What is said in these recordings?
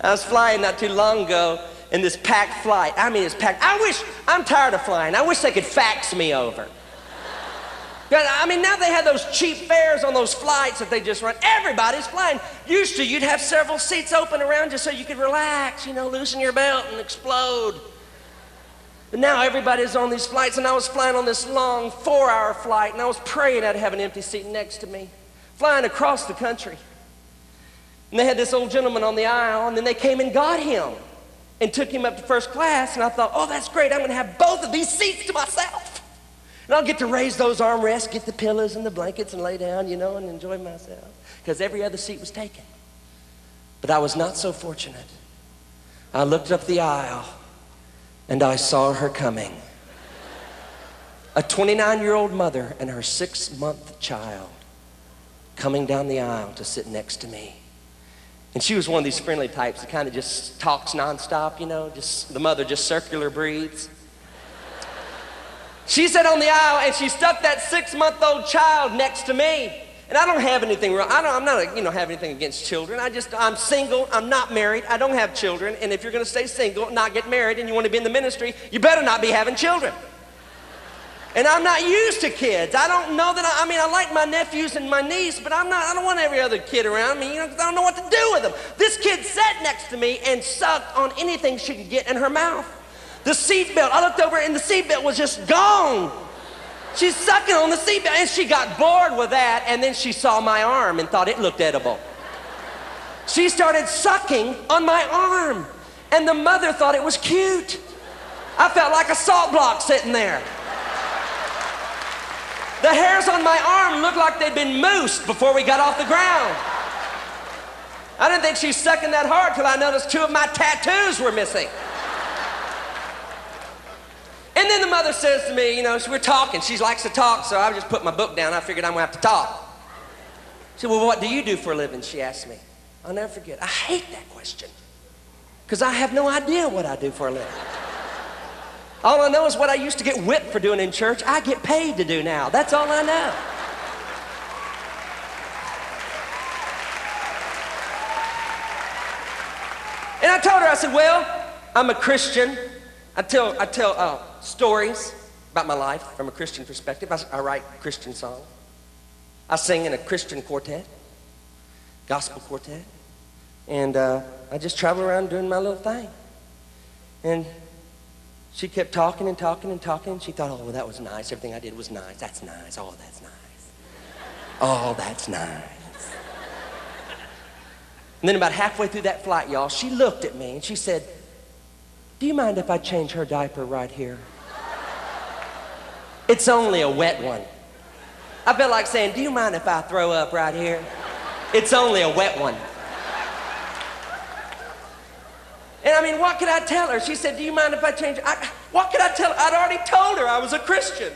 I was flying not too long ago in this packed flight. I mean, it's packed. I'm tired of flying. I wish they could fax me over. I mean, now they have those cheap fares on those flights that they just run. Everybody's flying. Used to, you'd have several seats open around you so you could relax, you know, loosen your belt and explode. But now everybody's on these flights, and I was flying on this long 4-hour flight, and I was praying I'd have an empty seat next to me, flying across the country. And they had this old gentleman on the aisle, and then they came and got him and took him up to first class, and I thought, oh, that's great. I'm going to have both of these seats to myself. And I'll get to raise those armrests, get the pillows and the blankets and lay down, you know, and enjoy myself. Because every other seat was taken. But I was not so fortunate. I looked up the aisle and I saw her coming. A 29-year-old mother and her 6-month child coming down the aisle to sit next to me. And she was one of these friendly types that kind of just talks nonstop, you know, just the mother just circular breathes. She sat on the aisle and she stuck that 6-month-old child next to me. And I don't have anything wrong. I'm not, have anything against children. I'm single. I'm not married. I don't have children. And if you're going to stay single, not get married, and you want to be in the ministry, you better not be having children. And I'm not used to kids. I don't know that I like my nephews and my niece, but I don't want every other kid around me. I don't know what to do with them. This kid sat next to me and sucked on anything she could get in her mouth. The seatbelt, I looked over and the seatbelt was just gone. She's sucking on the seatbelt, and she got bored with that, and then she saw my arm and thought it looked edible. She started sucking on my arm, and the mother thought it was cute. I felt like a salt block sitting there. The hairs on my arm looked like they'd been moosed before we got off the ground. I didn't think she was sucking that hard till I noticed 2 of my tattoos were missing. And then the mother says to me, we're talking. She likes to talk, so I just put my book down. I figured I'm going to have to talk. She said, well, what do you do for a living? She asked me. I'll never forget. I hate that question because I have no idea what I do for a living. All I know is what I used to get whipped for doing in church, I get paid to do now. That's all I know. And I told her, I said, well, I'm a Christian. I tell stories about my life from a Christian perspective. I write Christian songs. I sing in a Christian quartet, gospel quartet. And I just travel around doing my little thing. And she kept talking and talking and talking. And she thought, oh, well, that was nice. Everything I did was nice. That's nice. Oh, that's nice. Oh, that's nice. And then about halfway through that flight, y'all, she looked at me and she said, do you mind if I change her diaper right here? It's only a wet one. I felt like saying, do you mind if I throw up right here? It's only a wet one. And what could I tell her? She said, do you mind if I change? What could I tell her? I'd already told her I was a Christian.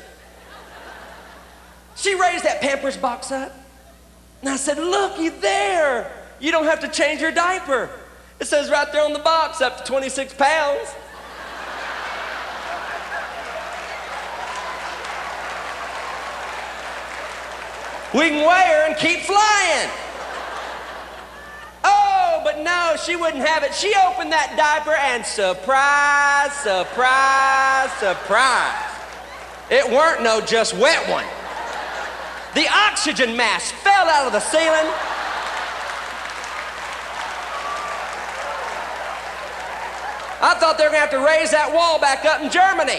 She raised that Pampers box up. And I said, looky there. You don't have to change your diaper. It says right there on the box, up to 26 pounds. We can weigh her and keep flying. Oh, but no, she wouldn't have it. She opened that diaper and surprise, surprise, surprise. It weren't no just wet one. The oxygen mask fell out of the ceiling. I thought they were going to have to raise that wall back up in Germany.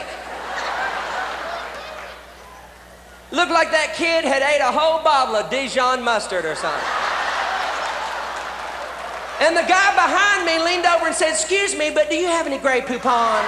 Looked like that kid had ate a whole bottle of Dijon mustard or something. And the guy behind me leaned over and said, excuse me, but do you have any Grey Poupon?